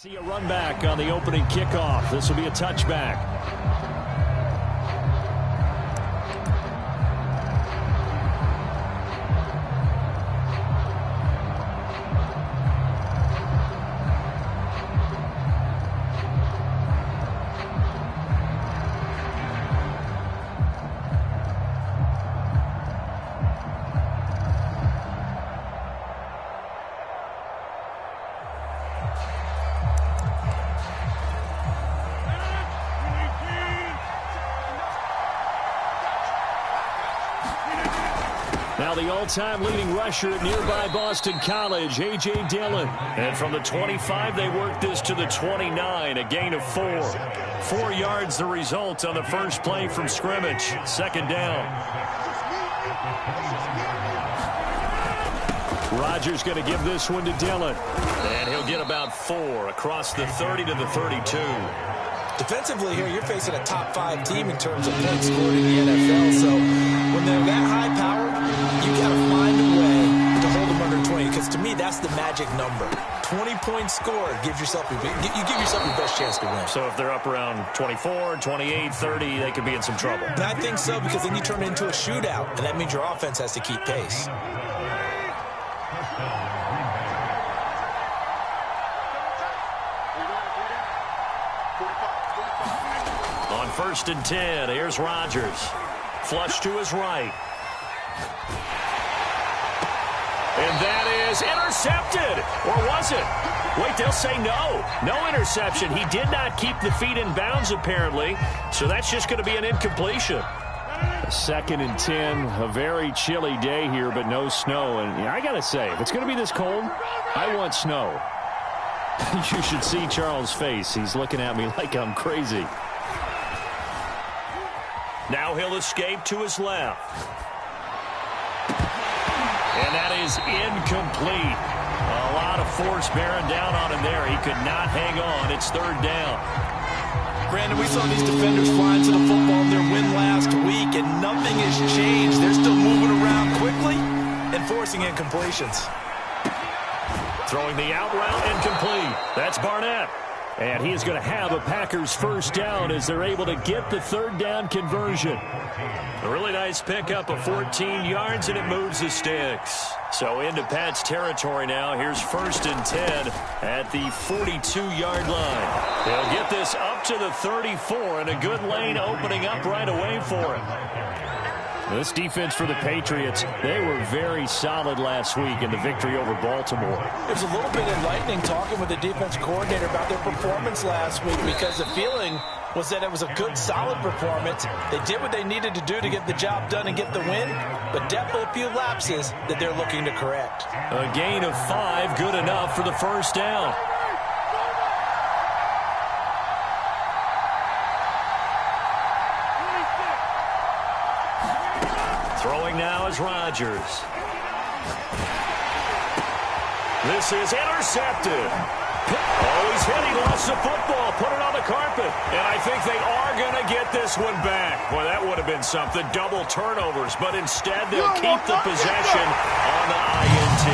See a run back on the opening kickoff. This will be a touchback. Now the all-time leading rusher at nearby Boston College, A.J. Dillon. And from the 25, they work this to the 29, a gain of 4. 4 yards the result on the first play from scrimmage. Second down. Rodgers going to give this one to Dillon. And he'll get about 4 across the 30 to the 32. Defensively here, you're facing a top 5 team in terms of points scored in the NFL. So when they're that high powered, you got to find a way to hold them under 20. Because to me, that's the magic number. 20 points scored gives yourself you give yourself your best chance to win. So if they're up around 24, 28, 30, they could be in some trouble. And I think so, because then you turn it into a shootout, and that means your offense has to keep pace. On 1st and 10, here's Rodgers. Flush to his right. And that is intercepted. Or was it? Wait, they'll say no. No interception. He did not keep the feet in bounds, apparently. So that's just going to be an incompletion. 2nd and 10, a very chilly day here, but no snow. And I got to say, if it's going to be this cold, I want snow. You should see Charles' face. He's looking at me like I'm crazy. Now he'll escape to his left. And that is incomplete. A lot of force bearing down on him there. He could not hang on. It's 3rd down. Brandon, we saw these defenders flying to the football in their win last week, and nothing has changed. They're still moving around quickly and forcing incompletions. Throwing the out route, incomplete. That's Barnett. And he is going to have a Packers first down as they're able to get the 3rd down conversion. A really nice pickup of 14 yards, and it moves the sticks. So into Pat's territory now. Here's 1st and 10 at the 42-yard line. They'll get this up to the 34, and a good lane opening up right away for him. This defense for the Patriots, they were very solid last week in the victory over Baltimore. It was a little bit enlightening talking with the defense coordinator about their performance last week, because the feeling was that it was a good, solid performance. They did what they needed to do to get the job done and get the win, but definitely a few lapses that they're looking to correct. A gain of 5, good enough for the first down. Throwing now is Rodgers. This is intercepted. Oh, he's hit. He lost the football. Put it on the carpet. And I think they are going to get this one back. Boy, that would have been something. Double turnovers. But instead, they'll keep the possession on the INT.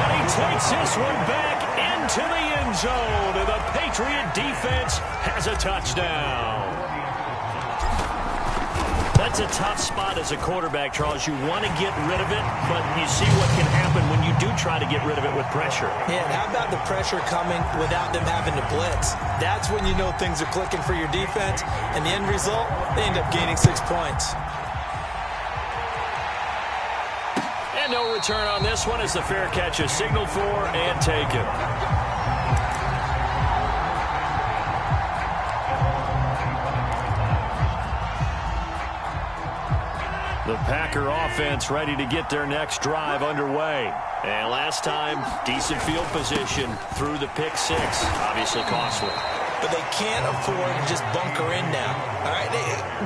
And he takes this one back into the end zone. And the Patriot defense has a touchdown. That's a tough spot as a quarterback, Charles. You want to get rid of it, but you see what can happen when you do try to get rid of it with pressure. Yeah, and how about the pressure coming without them having to blitz? That's when you know things are clicking for your defense, and the end result, they end up gaining 6 points. And no return on this one as the fair catch is signaled for and taken. The Packer offense ready to get their next drive underway. And last time, decent field position through the pick 6. Obviously costly. but they can't afford to just bunker in now. All right,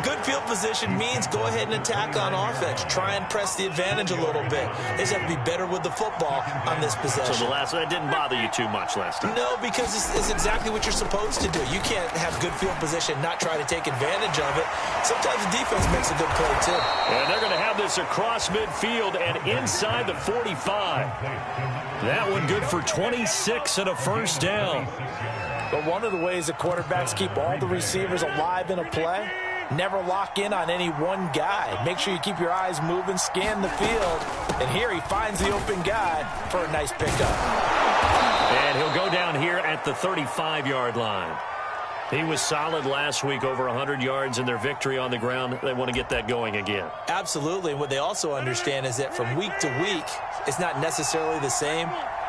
good field position means go ahead and attack on offense. Try and press the advantage a little bit. They just have to be better with the football on this possession. So that didn't bother you too much last time? No, because it's exactly what you're supposed to do. You can't have good field position, not try to take advantage of it. Sometimes the defense makes a good play, too. And they're going to have this across midfield and inside the 45. That one good for 26 and a first down. But one of the ways the quarterbacks keep all the receivers alive in a play, never lock in on any one guy. Make sure you keep your eyes moving, scan the field. And here he finds the open guy for a nice pickup. And he'll go down here at the 35-yard line. He was solid last week, over 100 yards in their victory on the ground. They want to get that going again. Absolutely. And what they also understand is that from week to week, it's not necessarily the same,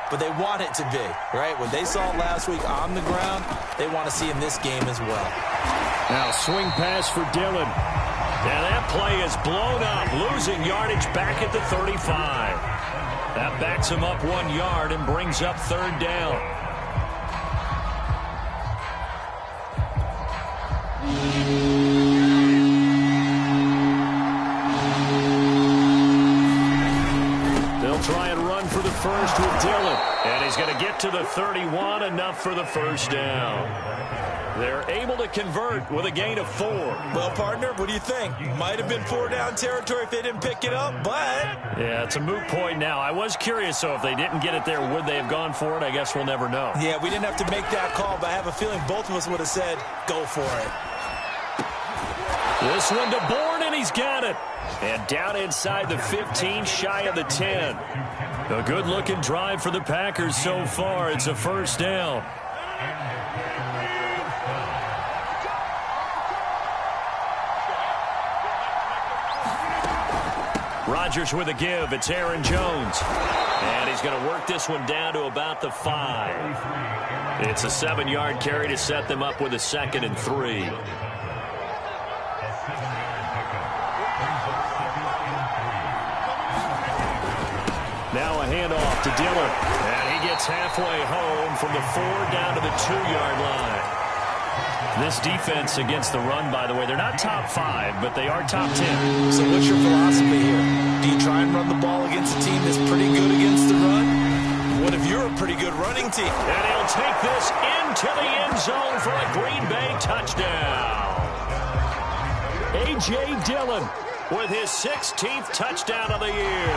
but they want it to be, right? When they saw it last week on the ground, they want to see in this game as well. Now swing pass for Dillon. And that play is blown up, losing yardage back at the 35. That backs him up 1 yard and brings up third down. They'll try and run for the first with Dillon. And he's going to get to the 31, enough for the first down. They're able to convert with a gain of 4. Well, partner, what do you think? Might have been 4 down territory if they didn't pick it up, but... Yeah, it's a moot point now. I was curious, so if they didn't get it there, would they have gone for it? I guess we'll never know. Yeah, we didn't have to make that call, but I have a feeling both of us would have said, go for it. This one to Bourne, and he's got it. And down inside the 15, shy of the 10. A good-looking drive for the Packers so far. It's a first down. Rodgers with a give. It's Aaron Jones. And he's going to work this one down to about the 5. It's a 7-yard carry to set them up with a 2nd and 3. Now a handoff to Dillon. And he gets halfway home from the 4 down to the 2-yard line. This defense against the run, by the way, they're not top 5, but they are top 10. So what's your philosophy here? Do you try and run the ball against a team that's pretty good against the run? What if you're a pretty good running team? And he'll take this into the end zone for a Green Bay touchdown. A.J. Dillon with his 16th touchdown of the year.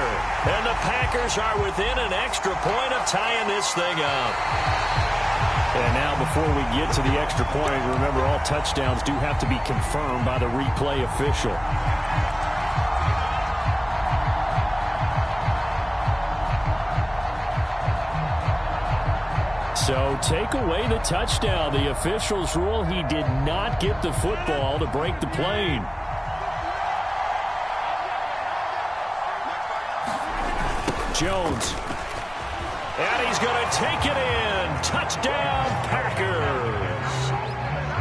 And the Packers are within an extra point of tying this thing up. And now before we get to the extra point, remember all touchdowns do have to be confirmed by the replay official. So take away the touchdown. The officials rule he did not get the football to break the plane. Jones. And he's going to take it in. Touchdown, Packers.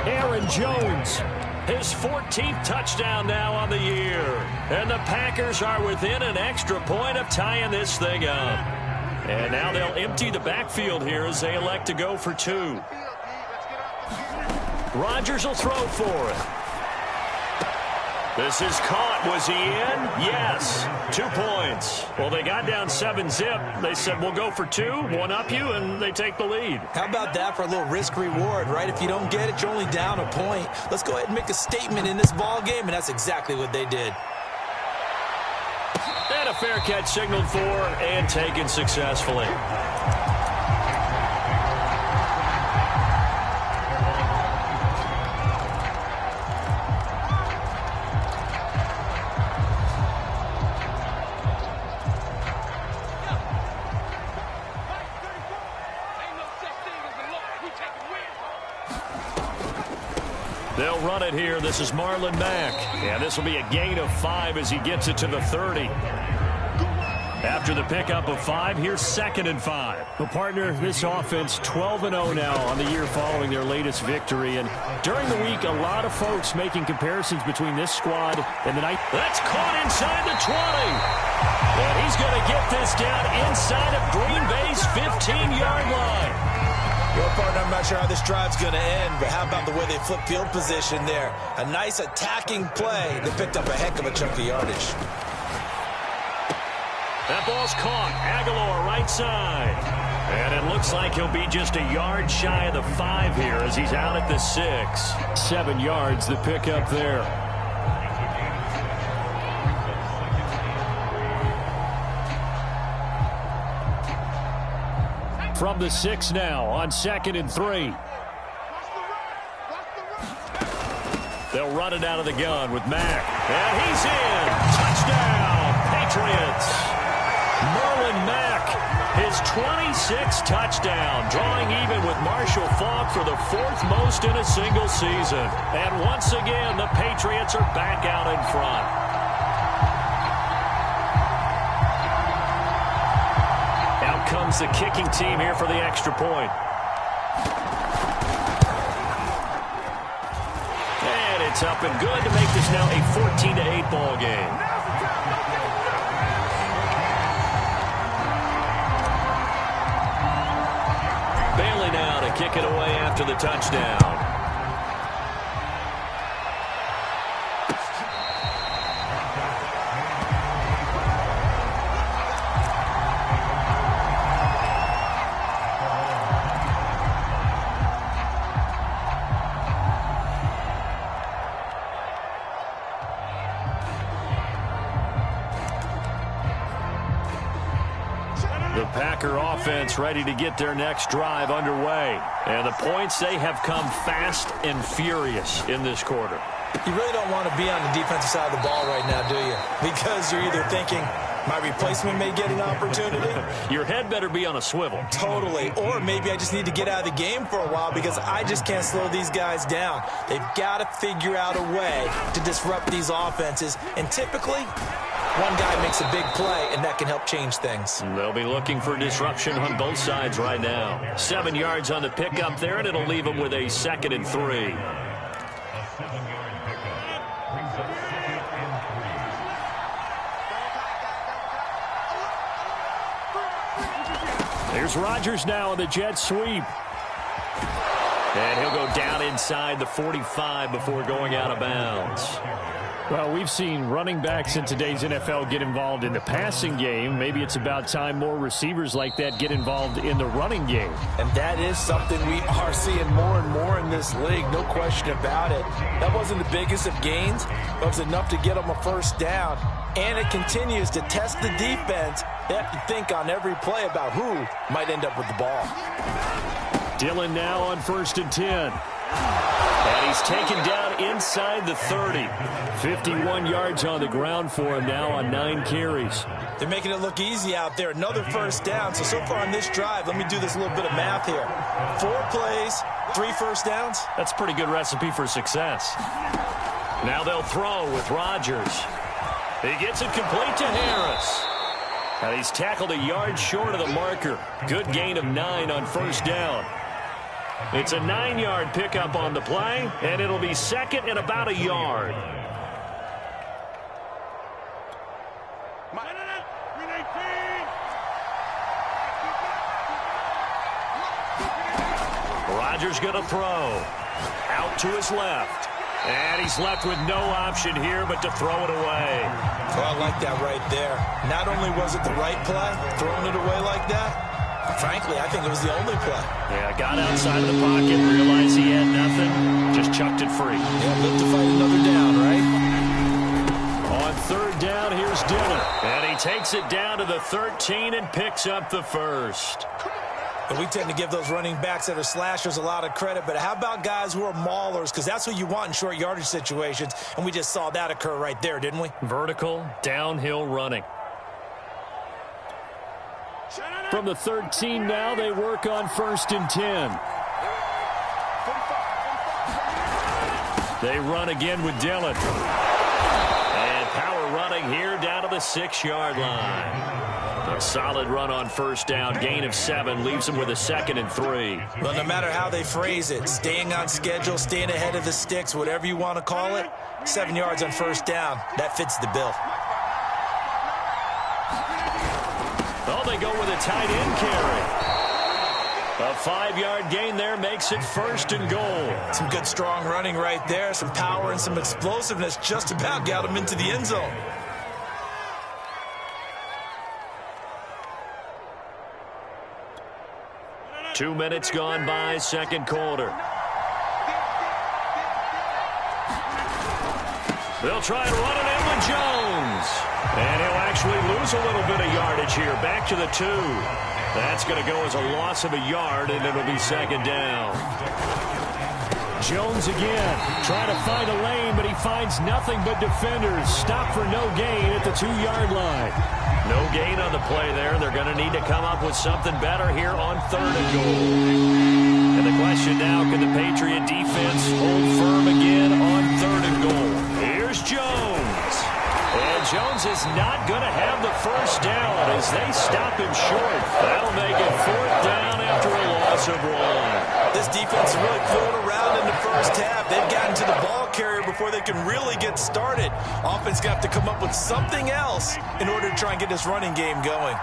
Aaron Jones, his 14th touchdown now on the year. And the Packers are within an extra point of tying this thing up. And now they'll empty the backfield here as they elect to go for 2. Rodgers will throw for it. This is caught. Was he in? Yes. 2 points. Well, they got down 7-zip. They said, we'll go for 2, one up you, and they take the lead. How about that for a little risk-reward, right? If you don't get it, you're only down a point. Let's go ahead and make a statement in this ball game, and that's exactly what they did. And a fair catch signaled for and taken successfully. They'll run it here. This is Marlon Mack. And this will be a gain of 5 as he gets it to the 30. After the pickup of 5, here's 2nd and 5. Well, partner, this offense 12-0 now on the year following their latest victory. And during the week, a lot of folks making comparisons between this squad and the night. That's caught inside the 20. And he's going to get this down inside of Green Bay's 15-yard line. Well, partner, I'm not sure how this drive's going to end, but how about the way they flip field position there? A nice attacking play that picked up a heck of a chunk of yardage. That ball's caught. Aguilar right side. And it looks like he'll be just a yard shy of the 5 here as he's out at the 6. 7 yards, the pickup there. From the 6 now on 2nd and 3. They'll run it out of the gun with Mack. And he's in. Touchdown, Patriots. Marlon Mack, his 26th touchdown, drawing even with Marshall Faulk for the 4th most in a single season. And once again, the Patriots are back out in front. Out comes the kicking team here for the extra point. And it's up and good to make this now a 14-8 ball game. Bailey now to kick it away after the touchdown. The Packer offense ready to get their next drive underway. And the points, they have come fast and furious in this quarter. You really don't want to be on the defensive side of the ball right now, do you? Because you're either thinking, my replacement may get an opportunity. Your head better be on a swivel. Totally. Or maybe I just need to get out of the game for a while because I just can't slow these guys down. They've got to figure out a way to disrupt these offenses. And typically, one guy makes a big play, and that can help change things. They'll be looking for disruption on both sides right now. 7 yards on the pickup there, and it'll leave them with a 2nd and 3. Here's Rodgers now on the jet sweep. And he'll go down inside the 45 before going out of bounds. Well, we've seen running backs in today's NFL get involved in the passing game. Maybe it's about time more receivers like that get involved in the running game. And that is something we are seeing more and more in this league, no question about it. That wasn't the biggest of gains, but it was enough to get them a first down. And it continues to test the defense. They have to think on every play about who might end up with the ball. Dillon now on 1st and 10. And he's taken down inside the 30. 51 yards on the ground for him now on 9 carries. They're making it look easy out there. Another first down. So far on this drive, let me do this little bit of math here. 4 plays, 3 first downs. That's a pretty good recipe for success. Now they'll throw with Rodgers. He gets it complete to Harris. And he's tackled a yard short of the marker. Good gain of 9 on first down. It's a 9-yard pickup on the play, and it'll be 2nd and about a yard. Rodgers going to throw. Out to his left. And he's left with no option here but to throw it away. Well, I like that right there. Not only was it the right play, throwing it away like that, frankly, I think it was the only play. Yeah, got outside of the pocket, realized he had nothing, just chucked it free. Yeah, live to fight another down, right? On 3rd down, here's Dillon. And he takes it down to the 13 and picks up the 1st. And we tend to give those running backs that are slashers a lot of credit, but how about guys who are maulers? Because that's what you want in short yardage situations, and we just saw that occur right there, didn't we? Vertical, downhill running. From the 13 now, they work on 1st and 10. They run again with Dillon. And power running here down to the 6-yard line. A solid run on first down, gain of 7, leaves them with a 2nd and 3. Well, no matter how they phrase it, staying on schedule, staying ahead of the sticks, whatever you want to call it, 7 yards on first down, that fits the bill. Oh, they go with a tight end carry. A 5-yard gain there makes it 1st and goal. Some good, strong running right there. Some power and some explosiveness just about got him into the end zone. Two minutes gone by, second quarter. They'll try and run it in with Jones. And he'll actually lose a little bit of yardage here. Back to the 2. That's going to go as a loss of a yard, and it'll be 2nd down. Jones again, trying to find a lane, but he finds nothing but defenders. Stop for no gain at the 2-yard line. No gain on the play there. They're going to need to come up with something better here on 3rd and goal. And the question now, can the Patriot defense hold firm again on 3rd and goal? Here's Jones. And Jones is not going to have the first down as they stop him short. That'll make it 4th down after a loss of 1. This defense really pulled around in the first half. They've gotten to the ball carrier before they can really get started. Offense got to come up with something else in order to try and get this running game going.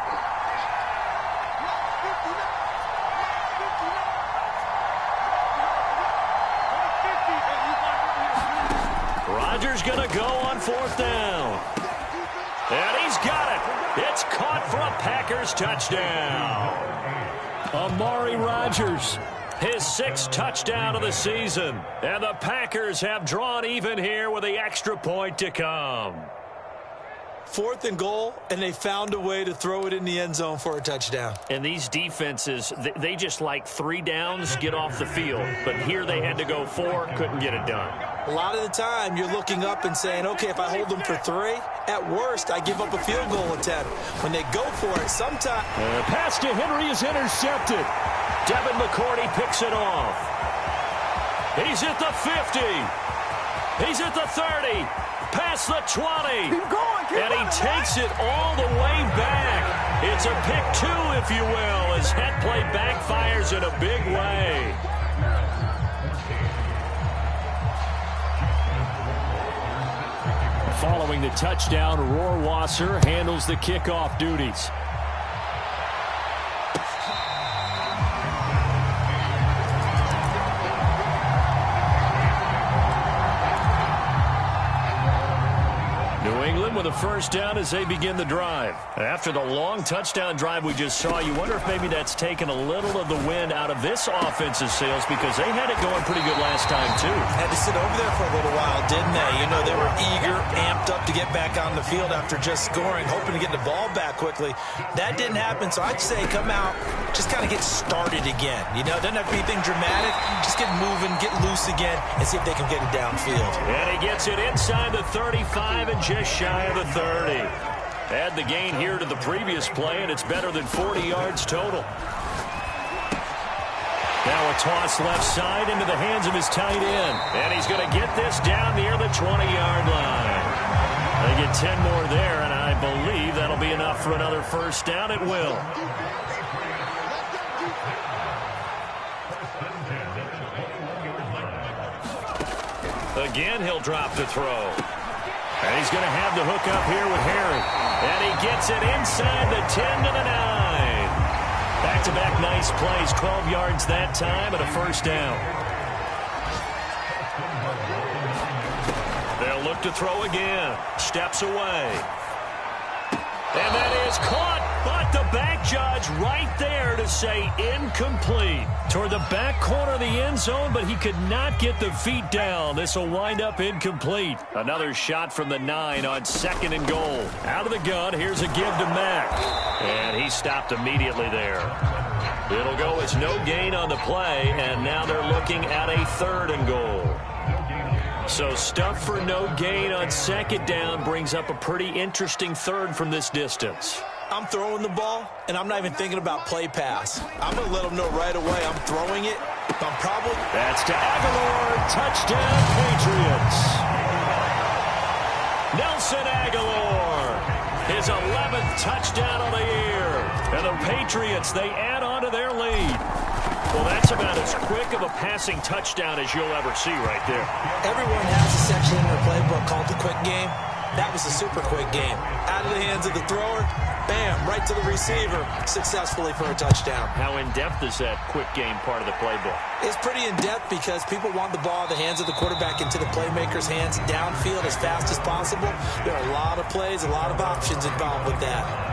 Rodgers going to go on 4th down. And he's got it. It's caught for a Packers touchdown. Amari Rodgers, his 6th touchdown of the season. And the Packers have drawn even here with the extra point to come. 4th and goal, and they found a way to throw it in the end zone for a touchdown. And these defenses, they just like 3 downs, get off the field. But here they had to go 4, couldn't get it done. A lot of the time, you're looking up and saying, okay, if I hold them for 3, at worst, I give up a field goal attempt. When they go for it, sometimes... Pass to Henry is intercepted. Devin McCourty picks it off. He's at the 50. He's at the 30. Past the 20. Keep going, and he takes it all the way back. It's a pick 2, if you will, as that play backfires in a big way. Following the touchdown, Rohrwasser handles the kickoff duties. With a first down as they begin the drive. After the long touchdown drive we just saw, you wonder if maybe that's taken a little of the wind out of this offense's sails because they had it going pretty good last time, too. Had to sit over there for a little while, didn't they? You know, they were eager, amped up to get back on the field after just scoring, hoping to get the ball back quickly. That didn't happen, so I'd say come out, just kind of get started again. You know, it doesn't have to be anything dramatic. Just get moving, get loose again, and see if they can get it downfield. And he gets it inside the 35 and just shy of the 30. Add the gain here to the previous play, and it's better than 40 yards total. Now a toss left side into the hands of his tight end. And he's going to get this down near the 20-yard line. They get 10 more there, and I believe that'll be enough for another first down. It will. Again, he'll drop to throw. And he's going to have the hook up here with Harry. And he gets it inside the 10 to the 9. Back-to-back nice plays, 12 yards that time and a first down. They'll look to throw again. Steps away. And that is caught, but the back judge right there to say incomplete. Toward the back corner of the end zone, but he could not get the feet down. This will wind up incomplete. Another shot from the 9 on 2nd and goal. Out of the gun, here's a give to Mack. And he stopped immediately there. It'll go as no gain on the play, and now they're looking at a 3rd and goal. So stuff for no gain on 2nd down brings up a pretty interesting 3rd from this distance. I'm throwing the ball, and I'm not even thinking about play pass. I'm going to let them know right away I'm throwing it. I'm probably... That's to Aguilar. Touchdown, Patriots. Nelson Aguilar. His 11th touchdown of the year. And the Patriots, they add on to their lead. Well, that's about as quick of a passing touchdown as you'll ever see right there. Everyone has a section in their playbook called the quick game. That was a super quick game. Out of the hands of the thrower, bam, right to the receiver, successfully for a touchdown. How in-depth is that quick game part of the playbook? It's pretty in-depth because people want the ball in the hands of the quarterback into the playmaker's hands downfield as fast as possible. There are a lot of plays, a lot of options involved with that.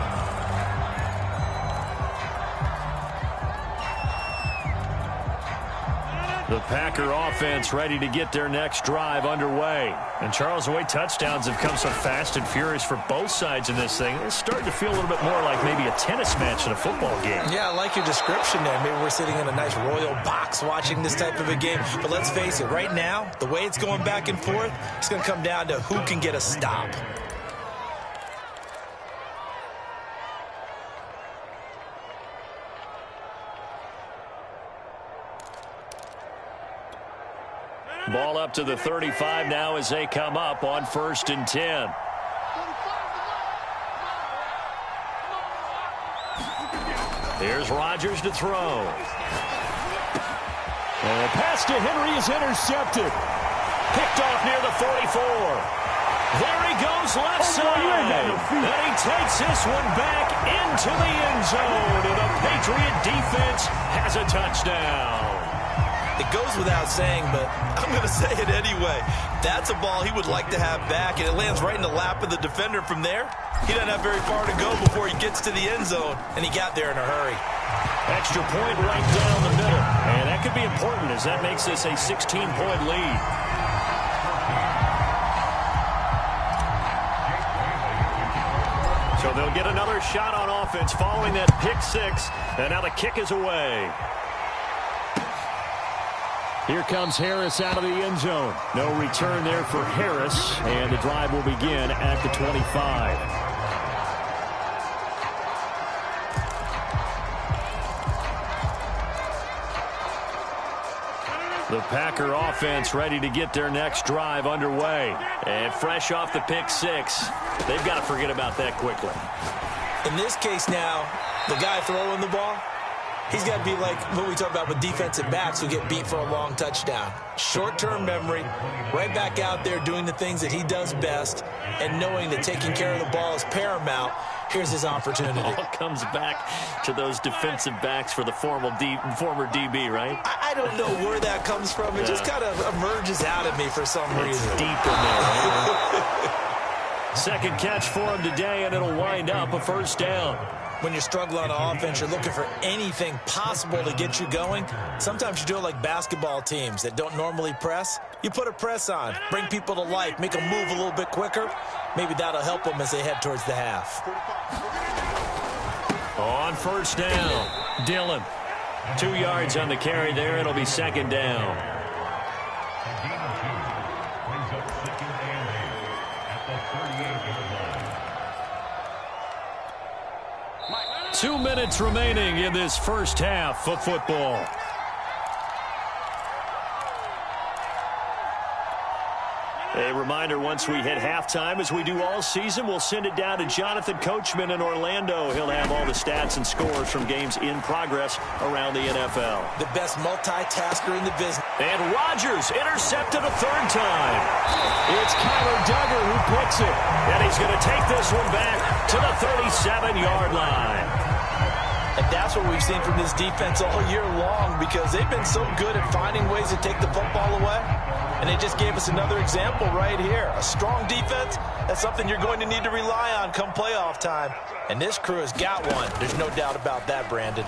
The Packer offense ready to get their next drive underway. And Charles, the way touchdowns have come so fast and furious for both sides in this thing, it's starting to feel a little bit more like maybe a tennis match in a football game. Yeah, I like your description there. Maybe we're sitting in a nice royal box watching this type of a game. But let's face it, right now, the way it's going back and forth, it's going to come down to who can get a stop. Ball up to the 35 now as they come up on 1st and 10. Here's Rodgers to throw. And the pass to Henry is intercepted. Picked off near the 44. There he goes left side. And he takes this one back into the end zone. And the Patriot defense has a touchdown. It goes without saying, but I'm going to say it anyway. That's a ball he would like to have back, and it lands right in the lap of the defender from there. He doesn't have very far to go before he gets to the end zone, and he got there in a hurry. Extra point right down the middle. And that could be important as that makes this a 16-point lead. So they'll get another shot on offense following that pick six, and now the kick is away. Here comes Harris out of the end zone. No return there for Harris, and the drive will begin at the 25. The Packer offense ready to get their next drive underway. And fresh off the pick six, they've got to forget about that quickly. In this case now, the guy throwing the ball, he's got to be like what we talk about with defensive backs who get beat for a long touchdown. Short-term memory, right back out there doing the things that he does best, and knowing that taking care of the ball is paramount. Here's his opportunity. It all comes back to those defensive backs for the former DB, right? I don't know where that comes from. It just kind of emerges out of me for some reason. It's deep in there. Right? Second catch for him today, and it'll wind up a first down. When you're struggling on offense, you're looking for anything possible to get you going. Sometimes you do it like basketball teams that don't normally press. You put a press on, bring people to life, make them move a little bit quicker. Maybe that'll help them as they head towards the half. On first down, Dillon. 2 yards on the carry there. It'll be second down. Two minutes remaining in this first half of football. A reminder, once we hit halftime, as we do all season, we'll send it down to Jonathan Coachman in Orlando. He'll have all the stats and scores from games in progress around the NFL. The best multitasker in the business. And Rodgers intercepted a third time. It's Kyler Duggar who picks it. And he's going to take this one back to the 37-yard line. And that's what we've seen from this defense all year long, because they've been so good at finding ways to take the football away. And they just gave us another example right here. A strong defense, that's something you're going to need to rely on come playoff time. And this crew has got one. There's no doubt about that, Brandon.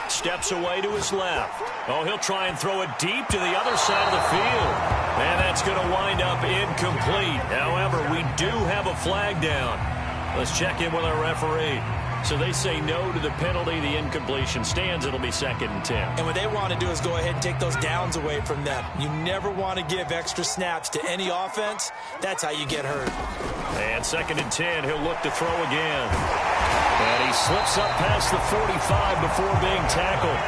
Steps away to his left. Oh, he'll try and throw it deep to the other side of the field. And that's going to wind up incomplete. However, we do have a flag down. Let's check in with our referee. So they say no to the penalty. The incompletion stands. It'll be 2nd and 10. And what they want to do is go ahead and take those downs away from them. You never want to give extra snaps to any offense. That's how you get hurt. And 2nd and 10. He'll look to throw again. And he slips up past the 45 before being tackled.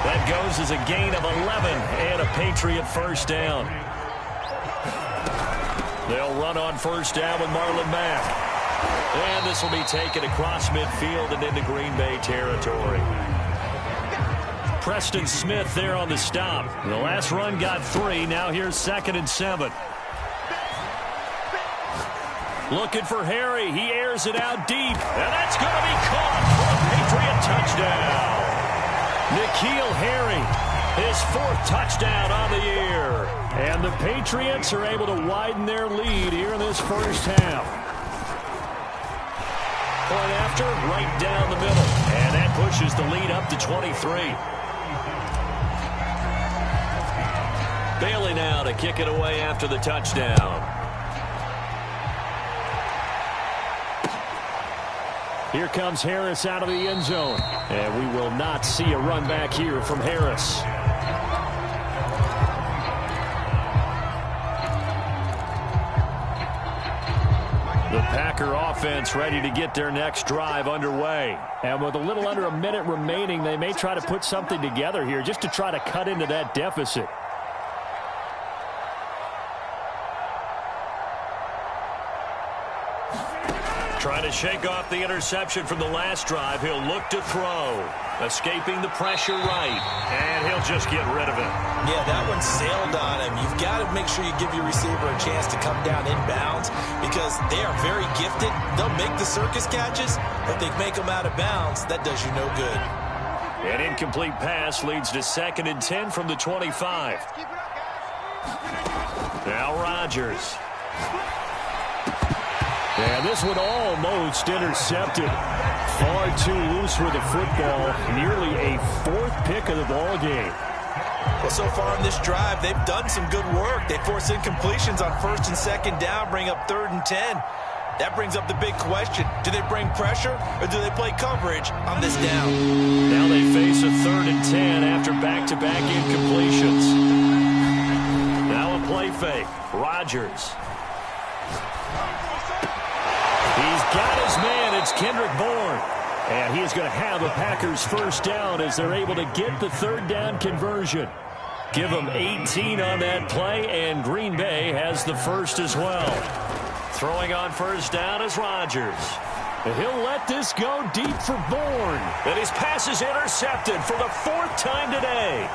That goes as a gain of 11 and a Patriot first down. They'll run on first down with Marlon Mack. And this will be taken across midfield and into Green Bay territory. Preston Smith there on the stop. The last run got 3. Now here's 2nd and 7. Looking for Harry. He airs it out deep. And that's going to be caught for a Patriot touchdown. N'Keal Harry, his 4th touchdown on the year. And the Patriots are able to widen their lead here in this first half. Point after, right down the middle. And that pushes the lead up to 23. Bailey now to kick it away after the touchdown. Here comes Harris out of the end zone. And we will not see a run back here from Harris. The Packer offense ready to get their next drive underway. And with a little under a minute remaining, they may try to put something together here just to try to cut into that deficit. Trying to shake off the interception from the last drive. He'll look to throw. Escaping the pressure right. And he'll just get rid of it. Yeah, that one sailed on him. You've got to make sure you give your receiver a chance to come down inbounds because they are very gifted. They'll make the circus catches, but they make them out of bounds. That does you no good. An incomplete pass leads to 2nd and 10 from the 25. Now Rodgers. And this one almost intercepted. Far too loose with the football. Nearly a 4th pick of the ball game. Well, so far in this drive, they've done some good work. They force incompletions on 1st and 2nd down, bring up 3rd and 10. That brings up the big question. Do they bring pressure or do they play coverage on this down? Now they face a 3rd and 10 after back-to-back incompletions. Now a play fake. Rodgers. He's got his man. It's Kendrick Bourne. And he is going to have a Packers first down as they're able to get the 3rd down conversion. Give them 18 on that play, and Green Bay has the first as well. Throwing on first down is Rodgers. And he'll let this go deep for Bourne. And his pass is intercepted for the 4th time today.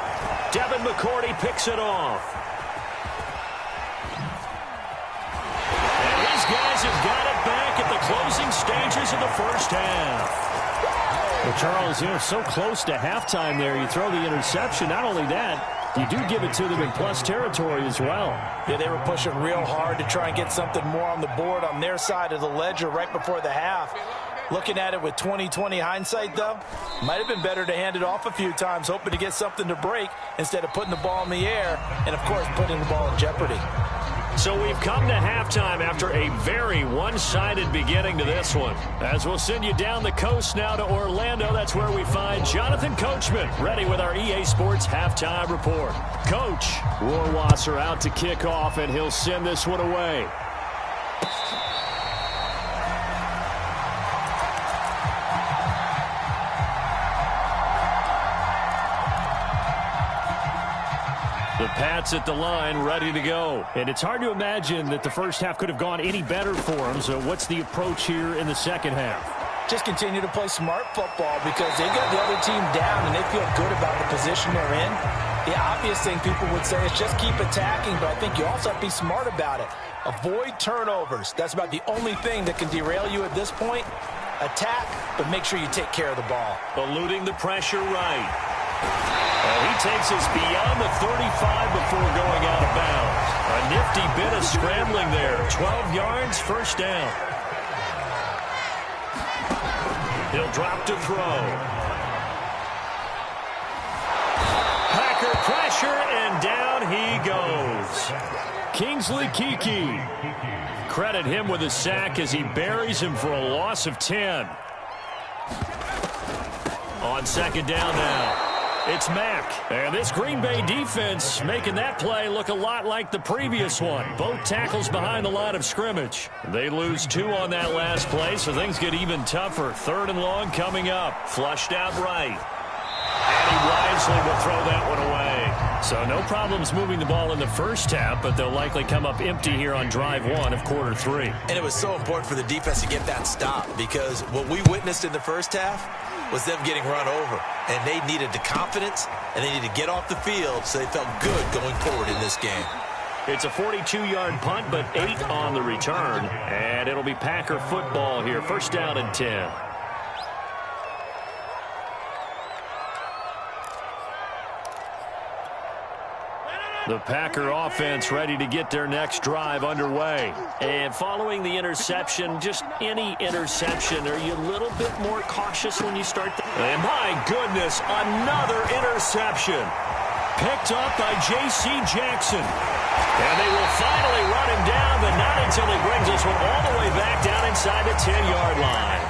Devin McCourty picks it off. And his guys have got it back at the closing stages of the first half. Well, Charles, so close to halftime there. You throw the interception. Not only that, you do give it to them in plus territory as well. Yeah, they were pushing real hard to try and get something more on the board on their side of the ledger right before the half. Looking at it with 20/20 hindsight, though, might have been better to hand it off a few times, hoping to get something to break instead of putting the ball in the air and, of course, putting the ball in jeopardy. So we've come to halftime after a very one-sided beginning to this one. As we'll send you down the coast now to Orlando, that's where we find Jonathan Coachman ready with our EA Sports Halftime Report. Coach, Rohrwasser out to kick off, and he'll send this one away. The Pats at the line, ready to go. And it's hard to imagine that the first half could have gone any better for them. So what's the approach here in the second half? Just continue to play smart football because they've got the other team down and they feel good about the position they're in. The obvious thing people would say is just keep attacking, but I think you also have to be smart about it. Avoid turnovers. That's about the only thing that can derail you at this point. Attack, but make sure you take care of the ball. Eluding the pressure right. And he takes us beyond the 35 before going out of bounds. A nifty bit of scrambling there. 12 yards, first down. He'll drop to throw. Packer pressure, and down he goes. Kingsley Keke. Credit him with a sack as he buries him for a loss of 10. On second down now. It's Mack. And this Green Bay defense making that play look a lot like the previous one. Both tackles behind the line of scrimmage. They lose 2 on that last play, so things get even tougher. 3rd and long coming up. Flushed out right. And he wisely will throw that one away. So no problems moving the ball in the first half, but they'll likely come up empty here on drive 1 of quarter 3. And it was so important for the defense to get that stop because what we witnessed in the first half was them getting run over. And they needed the confidence, and they needed to get off the field so they felt good going forward in this game. It's a 42-yard punt, but 8 on the return. And it'll be Packer football here. First down and 10. The Packer offense ready to get their next drive underway. And following the interception, just any interception, are you a little bit more cautious when you start? And my goodness, another interception. Picked up by J.C. Jackson. And they will finally run him down, but not until he brings this one all the way back down inside the 10-yard line.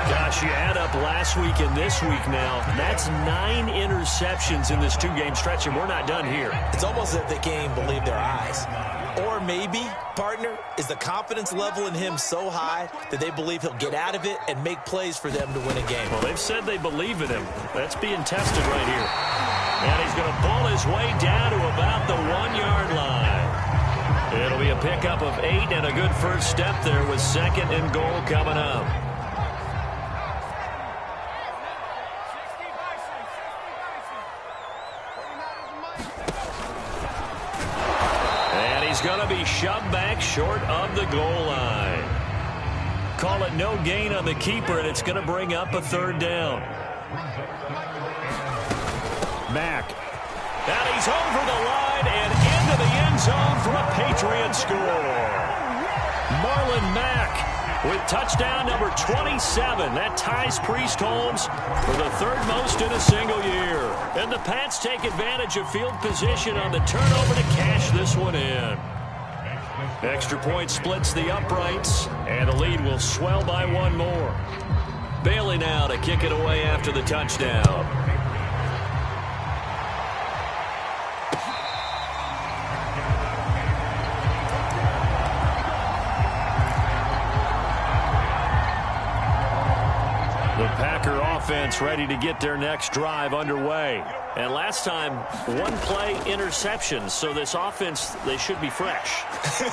Gosh, you add up last week and this week now. That's 9 interceptions in this 2-game stretch, and we're not done here. It's almost as if they can't even believe their eyes. Or maybe, partner, is the confidence level in him so high that they believe he'll get out of it and make plays for them to win a game. Well, they've said they believe in him. That's being tested right here. And he's going to pull his way down to about the 1-yard line. It'll be a pickup of 8 and a good first step there with 2nd and goal coming up. He's going to be shoved back short of the goal line. Call it no gain on the keeper, and it's going to bring up a 3rd down. Mack. And he's over the line and into the end zone for a Patriot score. Marlon Mack with touchdown number 27. That ties Priest Holmes for the 3rd most in a single year. And the Pats take advantage of field position on the turnover to cash this one in. Extra point splits the uprights, and the lead will swell by 1 more. Bailey now to kick it away after the touchdown. The Packer offense ready to get their next drive underway. And last time, 1-play interception. So this offense, they should be fresh.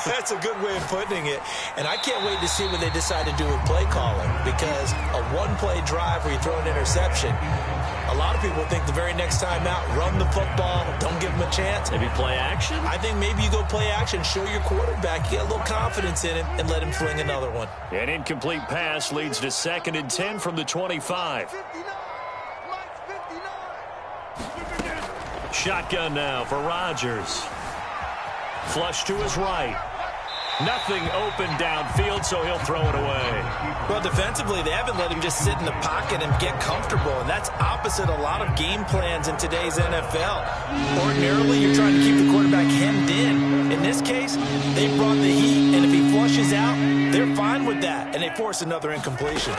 That's a good way of putting it. And I can't wait to see what they decide to do with play calling. Because a 1-play drive where you throw an interception, a lot of people think the very next time out, run the football, don't give them a chance. Maybe play action? I think maybe you go play action, show your quarterback, get a little confidence in him, and let him fling another one. An incomplete pass leads to 2nd and 10 from the 25. Shotgun now for Rodgers. Flush to his right. Nothing open downfield, so he'll throw it away. Well, defensively, they haven't let him just sit in the pocket and get comfortable, and that's opposite a lot of game plans in today's NFL. Ordinarily, you're trying to keep the quarterback hemmed in. In this case, they brought the heat, and if he flushes out, they're fine with that, and they force another incompletion.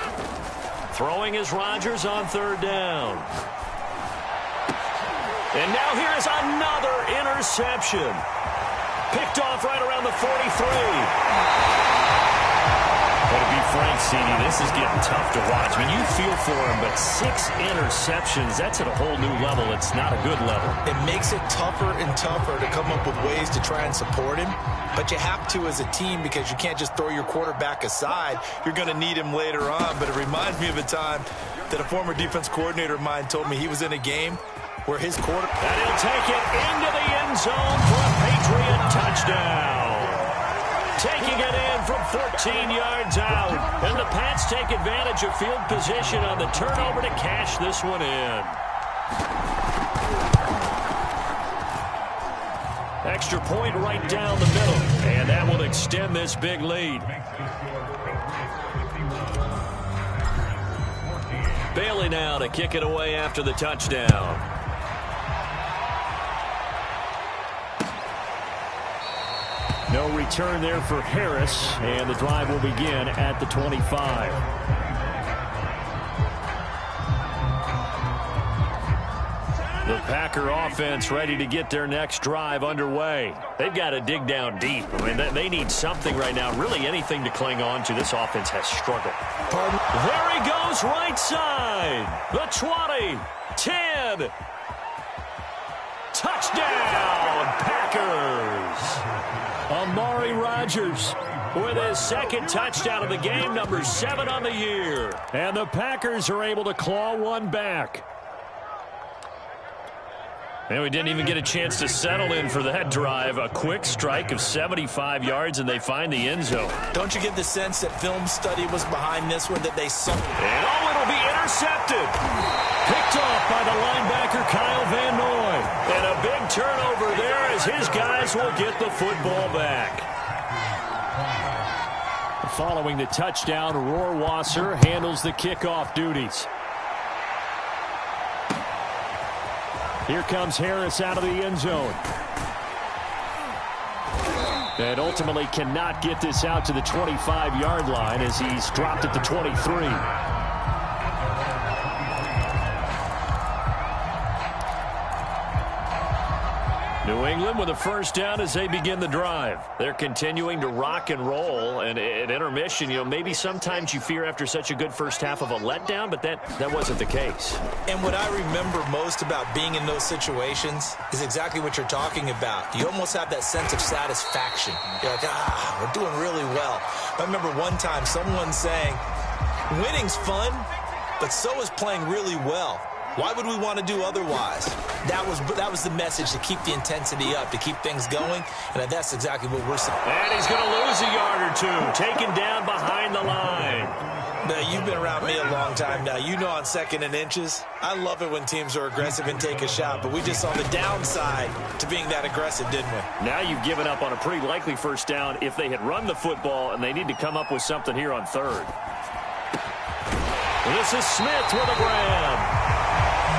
Throwing is Rodgers on 3rd down. And now here is another interception. Picked off right around the 43. But to be frank, CD, this is getting tough to watch. I mean, you feel for him, but 6 interceptions, that's at a whole new level. It's not a good level. It makes it tougher and tougher to come up with ways to try and support him. But you have to as a team because you can't just throw your quarterback aside. You're going to need him later on. But it reminds me of a time that a former defense coordinator of mine told me he was in a game where his quarterback... And he'll take it into the end zone for a Patriot touchdown. Taking it in from 14 yards out. And the Pats take advantage of field position on the turnover to cash this one in. Extra point right down the middle. And that will extend this big lead. Bailey now to kick it away after the touchdown. No return there for Harris, and the drive will begin at the 25. The Packer offense ready to get their next drive underway. They've got to dig down deep. I mean, they need something right now, really anything to cling on to. This offense has struggled. There he goes, right side. The 20, 10. Touchdown, Packers. Amari Rodgers with his 2nd touchdown of the game, number 7 on the year. And the Packers are able to claw one back. And we didn't even get a chance to settle in for that drive. A quick strike of 75 yards, and they find the end zone. Don't you get the sense that film study was behind this one, that they saw? And it'll be intercepted. Picked off by the linebacker, Kyle Van Noy. And a big turnover there as his guys will get the football back. Following the touchdown, Rohrwasser handles the kickoff duties. Here comes Harris out of the end zone. And ultimately cannot get this out to the 25-yard line as he's dropped at the 23. New England with a first down as they begin the drive. They're continuing to rock and roll, and at intermission, maybe sometimes you fear after such a good first half of a letdown, but that wasn't the case. And what I remember most about being in those situations is exactly what you're talking about. You almost have that sense of satisfaction. You're like, we're doing really well. I remember one time someone saying, winning's fun, but so is playing really well. Why would we want to do otherwise? That was the message, to keep the intensity up, to keep things going, and that's exactly what we're saying. And he's going to lose a yard or two, taken down behind the line. Now, you've been around me a long time now. You know on 2nd and inches, I love it when teams are aggressive and take a shot, but we just saw the downside to being that aggressive, didn't we? Now you've given up on a pretty likely first down if they had run the football, and they need to come up with something here on third. This is Smith with a grab.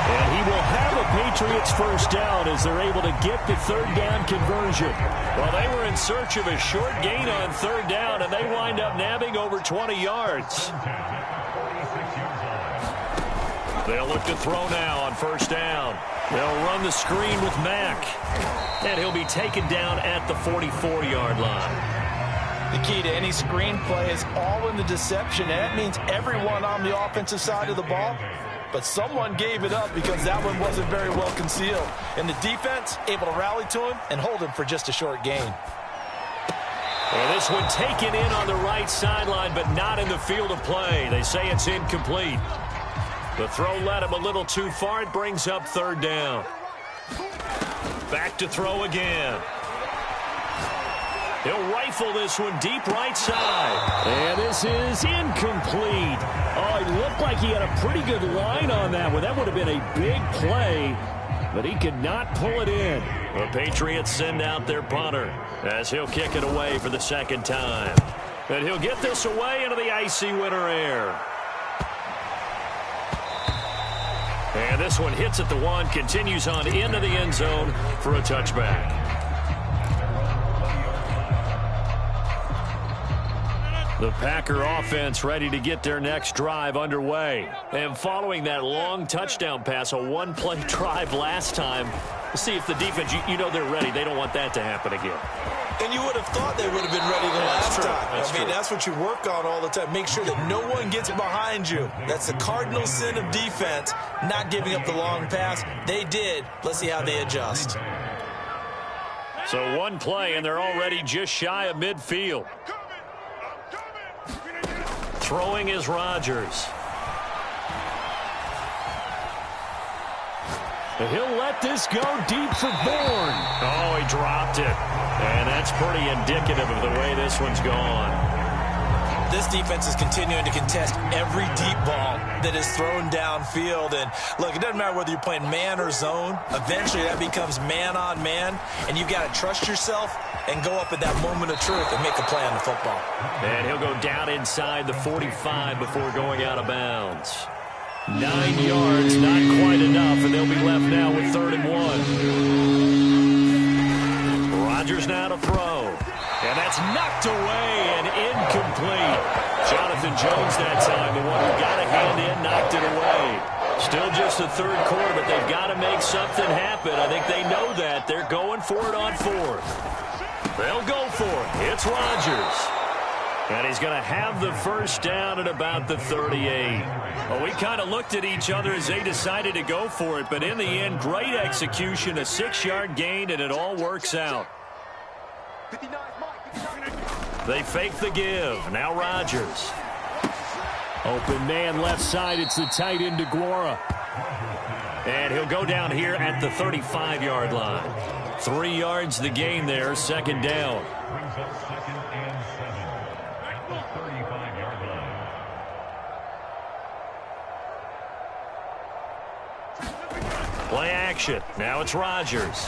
And he will have a Patriots first down as they're able to get the third down conversion. Well, they were in search of a short gain on third down, and they wind up nabbing over 20 yards. They'll look to throw now on first down. They'll run the screen with Mack. And he'll be taken down at the 44-yard line. The key to any screen play is all in the deception, and that means everyone on the offensive side of the ball. But someone gave it up because that one wasn't very well concealed. And the defense able to rally to him and hold him for just a short gain. Well, this one taken in on the right sideline, but not in the field of play. They say it's incomplete. The throw led him a little too far. It brings up third down. Back to throw again. He'll rifle this one deep right side. And this is incomplete. Oh, it looked like he had a pretty good line on that one. That would have been a big play, but he could not pull it in. The Patriots send out their punter as he'll kick it away for the second time. And he'll get this away into the icy winter air. And this one hits at the 1, continues on into the end zone for a touchback. The Packer offense ready to get their next drive underway. And following that long touchdown pass, a one-play drive last time, we'll see if the defense, they're ready. They don't want that to happen again. And you would have thought they would have been ready the last time. That's what you work on all the time. Make sure that no one gets behind you. That's the cardinal sin of defense, not giving up the long pass. They did. Let's see how they adjust. So one play, and they're already just shy of midfield. Throwing is Rodgers. And he'll let this go deep for Bourne. Oh, he dropped it. And that's pretty indicative of the way this one's gone. This defense is continuing to contest every deep ball that is thrown downfield. And look, it doesn't matter whether you're playing man or zone. Eventually that becomes man on man. And you've got to trust yourself and go up at that moment of truth and make a play on the football. And he'll go down inside the 45 before going out of bounds. 9 yards, not quite enough, and they'll be left now with 3rd and 1. Rodgers now to throw. And that's knocked away and incomplete. Jonathan Jones that time, the one who got a hand in, knocked it away. Still just the 3rd quarter, but they've got to make something happen. I think they know that. They're going for it on 4th. They'll go for it. It's Rodgers. And he's going to have the first down at about the 38. Well, we kind of looked at each other as they decided to go for it, but in the end, great execution, a 6-yard gain, and it all works out. They fake the give. Now Rodgers. Open man left side. It's the tight end, DeGuara. And he'll go down here at the 35-yard line. 3 yards the gain there, second down. Play action. Now it's Rodgers.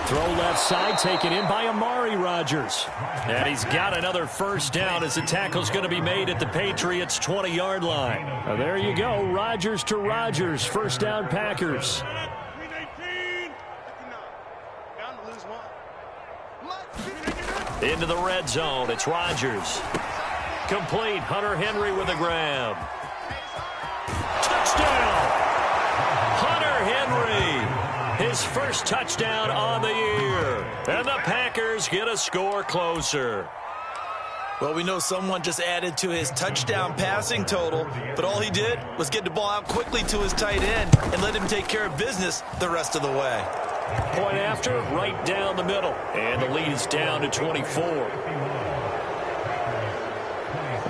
Throw left side, taken in by Amari Rodgers. And he's got another first down as the tackle's going to be made at the Patriots' 20-yard line. Now there you go, Rodgers to Rodgers. First down, Packers. Into the red zone, it's Rodgers. Complete, Hunter Henry with a grab. Touchdown! Hunter Henry, his first touchdown on the year. And the Packers get a score closer. Well, we know someone just added to his touchdown passing total, but all he did was get the ball out quickly to his tight end and let him take care of business the rest of the way. Point after, right down the middle. And the lead is down to 24.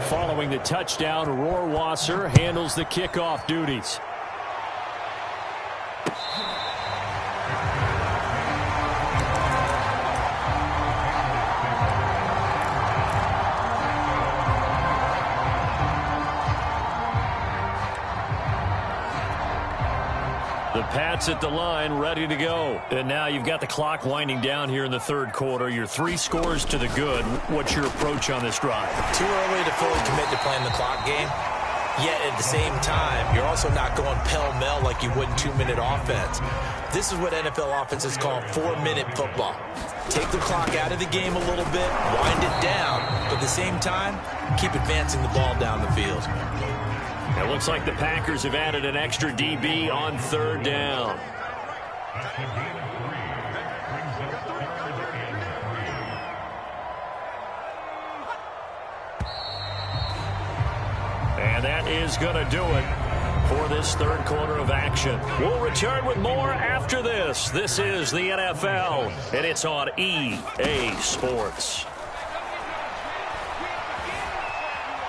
Following the touchdown, Rohrwasser handles the kickoff duties. The Pats at the line, ready to go. And now you've got the clock winding down here in the third quarter. You're 3 scores to the good. What's your approach on this drive? Too early to fully commit to playing the clock game. Yet at the same time, you're also not going pell-mell like you would in 2-minute offense. This is what NFL offenses call 4-minute football. Take the clock out of the game a little bit, wind it down, but at the same time, keep advancing the ball down the field. It looks like the Packers have added an extra DB on third down. And that is going to do it for this third quarter of action. We'll return with more after this. This is the NFL, and it's on EA Sports.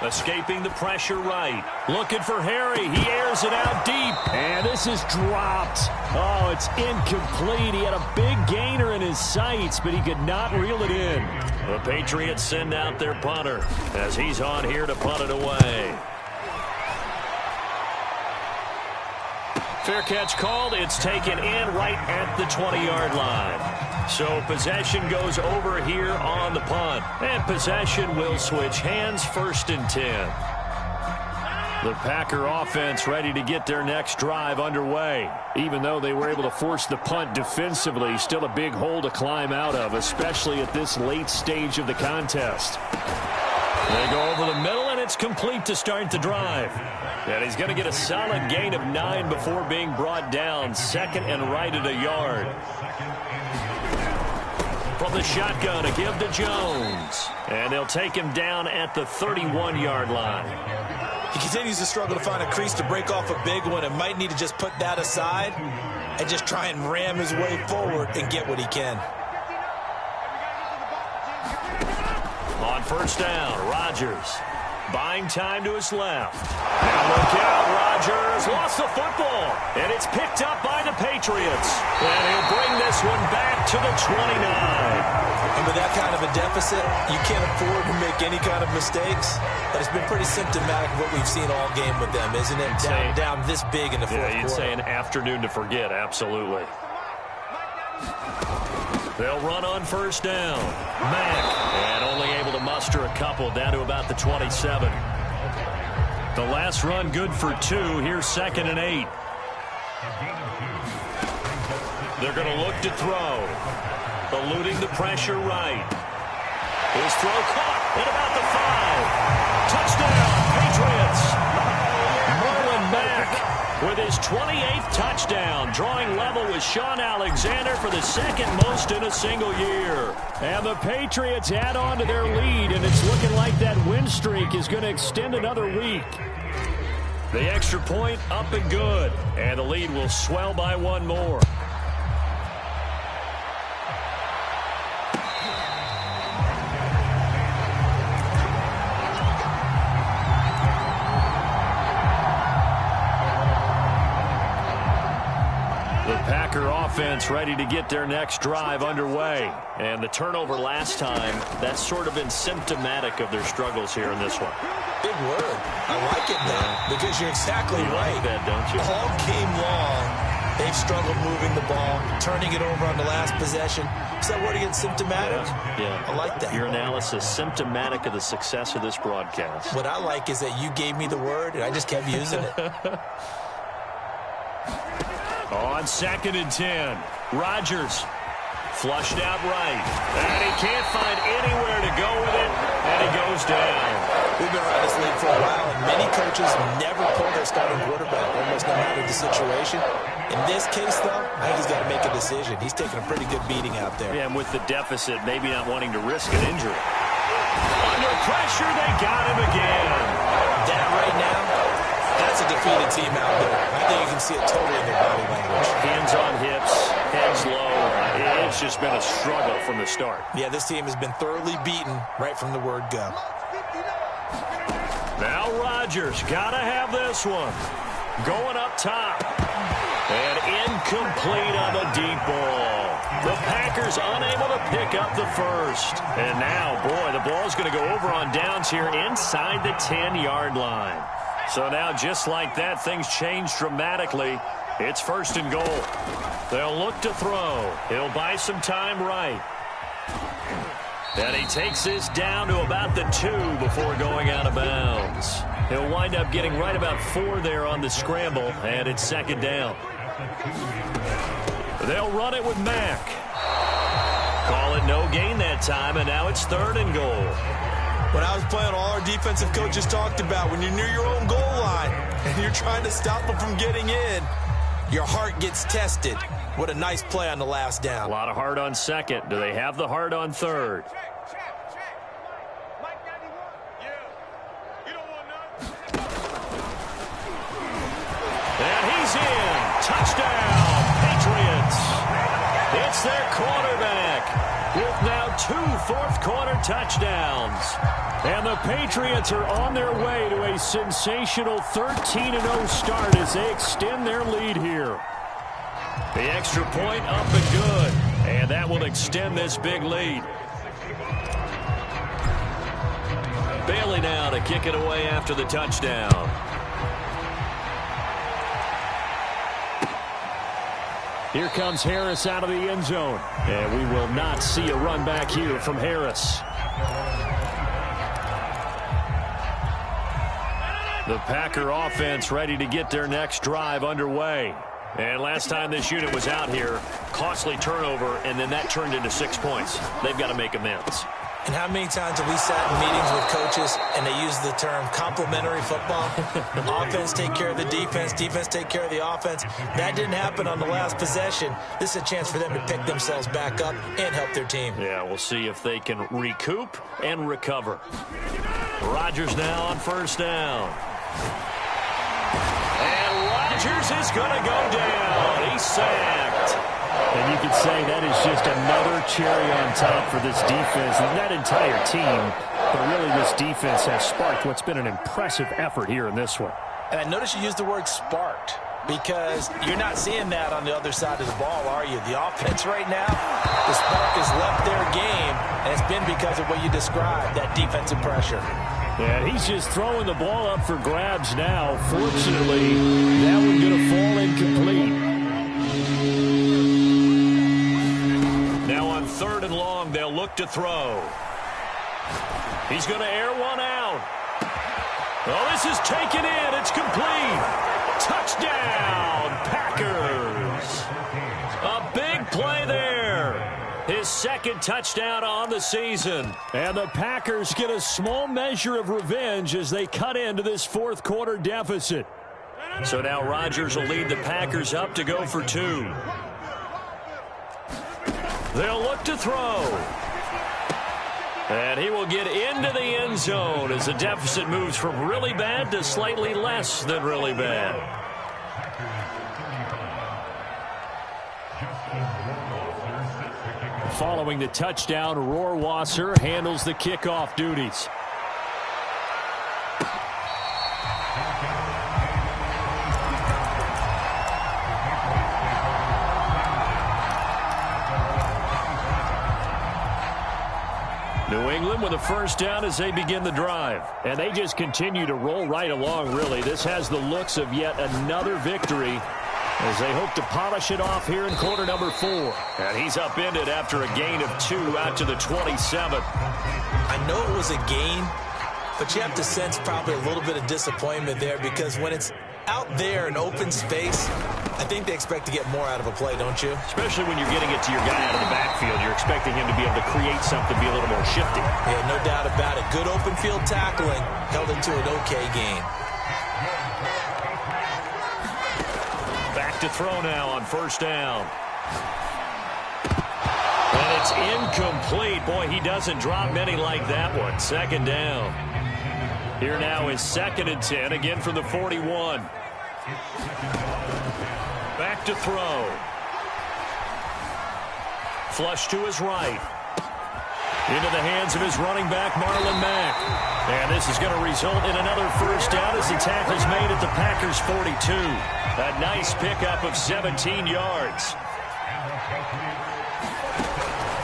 Escaping the pressure right. Looking for Harry. He airs it out deep. And this is dropped. Oh, it's incomplete. He had a big gainer in his sights, but he could not reel it in. The Patriots send out their punter as he's on here to punt it away. Fair catch called. It's taken in right at the 20-yard line. So possession goes over here on the punt. And possession will switch hands, 1st and 10. The Packer offense ready to get their next drive underway. Even though they were able to force the punt defensively, still a big hole to climb out of, especially at this late stage of the contest. They go over the middle, and it's complete to start the drive. And he's going to get a solid gain of 9 before being brought down. 2nd and right at a yard. From the shotgun, a give to Jones. And they'll take him down at the 31-yard line. He continues to struggle to find a crease to break off a big one and might need to just put that aside and just try and ram his way forward and get what he can. On first down, Rodgers buying time to his left. Now look out, Rodgers lost the football, and it's picked up by the Patriots. And he'll bring this one back to the 29. And with that kind of a deficit, you can't afford to make any kind of mistakes. But it's been pretty symptomatic of what we've seen all game with them, isn't it? Down this big in the fourth quarter. You'd say an afternoon to forget, absolutely. They'll run on first down. Mack, and only able to muster a couple down to about the 27. The last run good for 2. Here's 2nd and 8. They're going to look to throw. Eluding the pressure right. His throw caught at about the 5. Touchdown, Patriots. Marlon Mack with his 28th touchdown, drawing level with Sean Alexander for the 2nd most in a single year. And the Patriots add on to their lead, and it's looking like that win streak is going to extend another week. The extra point up and good, and the lead will swell by 1 more. Packer offense ready to get their next drive underway. And the turnover last time, that's sort of been symptomatic of their struggles here in this one. Big word. I like it now because you're exactly right. Like that, don't you? All game long, they've struggled moving the ball, turning it over on the last possession. Is that word again, symptomatic? Yeah. I like that. Your analysis, symptomatic of the success of this broadcast. What I like is that you gave me the word, and I just kept using it. On 2nd and 10, Rodgers flushed out right. And he can't find anywhere to go with it, and he goes down. We've been around this league for a while, and many coaches never pull their starting quarterback, almost no matter the situation. In this case, though, I think he's got to make a decision. He's taking a pretty good beating out there. Yeah, and with the deficit, maybe not wanting to risk an injury. Under pressure, they got him again. That right now, that's a defeated team out there. I think you can see it totally in their body language. Hands on hips, heads low. It's just been a struggle from the start. Yeah, this team has been thoroughly beaten right from the word go. Now Rodgers got to have this one. Going up top. And incomplete on the deep ball. The Packers unable to pick up the first. And now, boy, the ball's going to go over on downs here inside the 10-yard line. So now, just like that, things change dramatically. It's 1st and goal. They'll look to throw. He'll buy some time right. And he takes this down to about the 2 before going out of bounds. He'll wind up getting right about 4 there on the scramble, and it's 2nd down. They'll run it with Mack. Call it no gain that time, and now it's 3rd and goal. When I was playing, all our defensive coaches talked about when you're near your own goal line and you're trying to stop them from getting in, your heart gets tested. What a nice play on the last down. A lot of heart on 2nd. Do they have the heart on 3rd? And he's in. Touchdown, Patriots. It's their quarterback with now 2 fourth-quarter touchdowns. And the Patriots are on their way to a sensational 13-0 start as they extend their lead here. The extra point up and good. And that will extend this big lead. Bailey now to kick it away after the touchdown. Here comes Harris out of the end zone. And we will not see a run back here from Harris. The Packer offense ready to get their next drive underway. And last time this unit was out here, costly turnover, and then that turned into 6 points. They've got to make amends. And how many times have we sat in meetings with coaches and they use the term complementary football? Offense take care of the defense, defense take care of the offense. That didn't happen on the last possession. This is a chance for them to pick themselves back up and help their team. Yeah, we'll see if they can recoup and recover. Rodgers now on 1st down. And Rodgers is going to go down. He's sacked. And you could say that is just another cherry on top for this defense and that entire team. But really, this defense has sparked what's been an impressive effort here in this one. And I notice you used the word sparked because you're not seeing that on the other side of the ball, are you? The offense right now, the spark has left their game, and it's been because of what you described, that defensive pressure. Yeah, he's just throwing the ball up for grabs now. Fortunately, that one's going to fall incomplete. Now on 3rd and long, they'll look to throw. He's going to air one out. Oh, this is taken in. It's complete. Touchdown, Packers. A big play there. His 2nd touchdown on the season. And the Packers get a small measure of revenge as they cut into this 4th quarter deficit. So now Rodgers will lead the Packers up to go for 2. They'll look to throw. And he will get into the end zone as the deficit moves from really bad to slightly less than really bad. Following the touchdown, Rohrwasser handles the kickoff duties. New England with a first down as they begin the drive. And they just continue to roll right along, really. This has the looks of yet another victory as they hope to polish it off here in quarter number 4. And he's upended after a gain of 2 out to the 27. I know it was a gain, but you have to sense probably a little bit of disappointment there because when it's out there in open space, I think they expect to get more out of a play, don't you? Especially when you're getting it to your guy out of the backfield. You're expecting him to be able to create something, be a little more shifty. Yeah, no doubt about it. Good open field tackling held into an okay gain. Back to throw now on first down. And it's incomplete. Boy, he doesn't drop many like that one. Second down. Here now is 2nd and 10, again from the 41. Back to throw. Flush to his right. Into the hands of his running back, Marlon Mack. And this is going to result in another first down as the tackle's made at the Packers' 42. A nice pickup of 17 yards.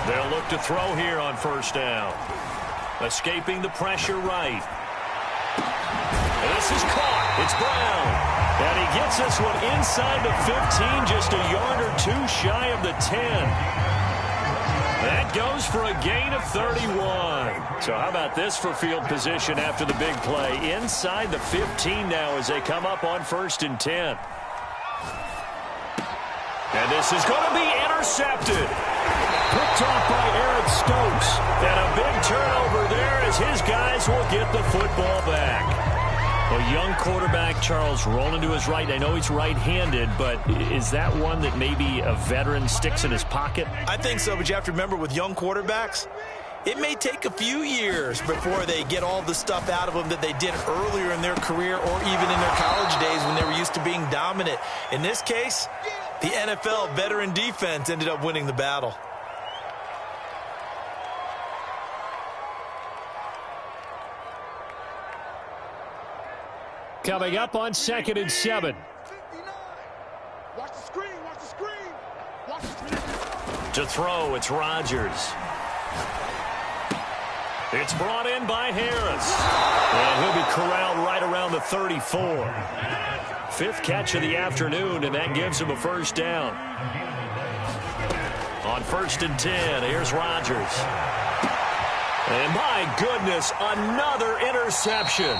They'll look to throw here on first down. Escaping the pressure right. This is caught. It's Brown. And he gets this one inside the 15, just a yard or 2 shy of the 10. That goes for a gain of 31. So how about this for field position after the big play? Inside the 15 now as they come up on 1st and 10. And this is going to be intercepted. Picked off by Eric Stokes. And a big turnover there as his guys will get the football back. A young quarterback, Charles, rolling to his right. I know he's right-handed, but is that one that maybe a veteran sticks in his pocket? I think so, but you have to remember with young quarterbacks, it may take a few years before they get all the stuff out of them that they did earlier in their career or even in their college days when they were used to being dominant. In this case, the NFL veteran defense ended up winning the battle. Coming up on 2nd and 7. Watch the screen, watch the screen. Watch the screen. To throw, it's Rodgers. It's brought in by Harris. And he'll be corralled right around the 34. 5th catch of the afternoon, and that gives him a first down. On 1st and 10, here's Rodgers. And my goodness, another interception.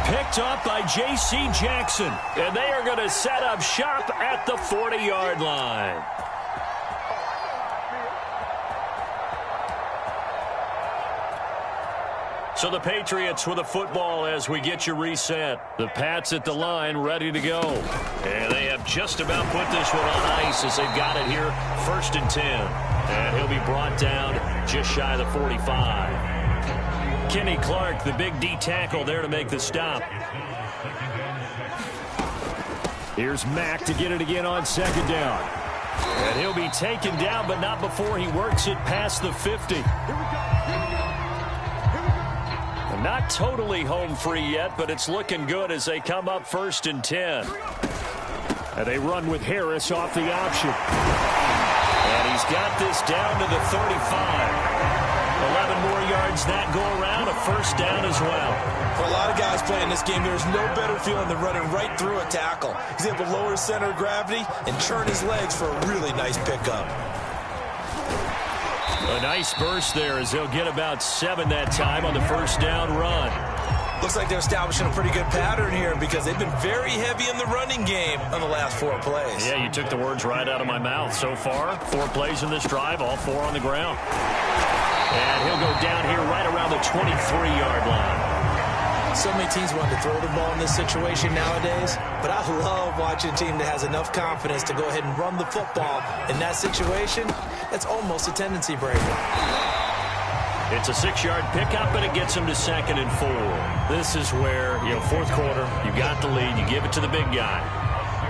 Picked up by J.C. Jackson. And they are going to set up shop at the 40-yard line. So the Patriots with a football as we get you reset. The Pats at the line ready to go. And they have just about put this one on ice as they've got it here 1st and 10. And he'll be brought down just shy of the 45. Kenny Clark, the big D tackle there to make the stop. Here's Mack to get it again on 2nd down. And he'll be taken down, but not before he works it past the 50. And not totally home free yet, but it's looking good as they come up 1st and 10. And they run with Harris off the option. And he's got this down to the 35. 11 more yards that go around, a first down as well. For a lot of guys playing this game, there's no better feeling than running right through a tackle. He's able to lower his center of gravity and churn his legs for a really nice pickup. A nice burst there as they'll get about 7 that time on the first down run. Looks like they're establishing a pretty good pattern here because they've been very heavy in the running game on the last 4 plays. Yeah, you took the words right out of my mouth. So far, 4 plays in this drive, all 4 on the ground. And he'll go down here right around the 23-yard line. So many teams want to throw the ball in this situation nowadays, but I love watching a team that has enough confidence to go ahead and run the football. In that situation, that's almost a tendency breaker. It's a 6-yard pickup, and it gets him to 2nd and 4. This is where, 4th quarter, you got the lead, you give it to the big guy.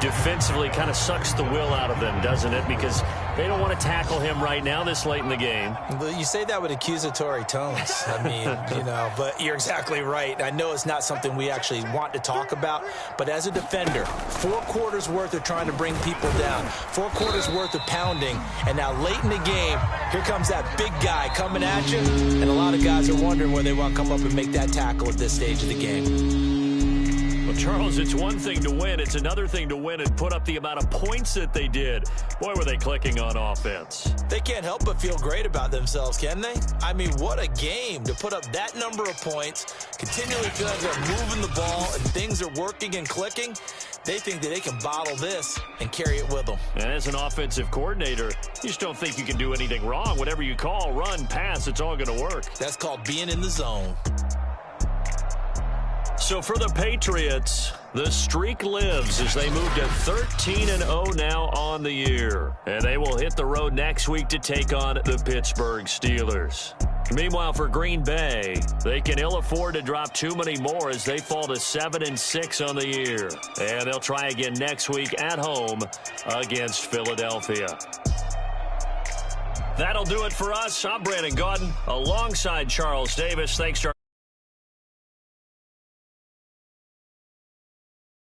defensively kind of sucks the will out of them, doesn't it? Because they don't want to tackle him right now this late in the game. But you say that with accusatory tones. I mean, you know, but you're exactly right. I know it's not something we actually want to talk about, but as a defender, 4 quarters worth of trying to bring people down, 4 quarters worth of pounding, and now late in the game, here comes that big guy coming at you, and a lot of guys are wondering where they want to come up and make that tackle at this stage of the game. Well, Charles, it's one thing to win. It's another thing to win and put up the amount of points that they did. Boy, were they clicking on offense. They can't help but feel great about themselves, can they? I mean, what a game to put up that number of points, continually feel like they're moving the ball and things are working and clicking. They think that they can bottle this and carry it with them. And as an offensive coordinator, you just don't think you can do anything wrong. Whatever you call, run, pass, it's all going to work. That's called being in the zone. So for the Patriots, the streak lives as they move to 13-0 now on the year. And they will hit the road next week to take on the Pittsburgh Steelers. Meanwhile, for Green Bay, they can ill afford to drop too many more as they fall to 7-6 on the year. And they'll try again next week at home against Philadelphia. That'll do it for us. I'm Brandon Gaudin alongside Charles Davis. Thanks, Charles.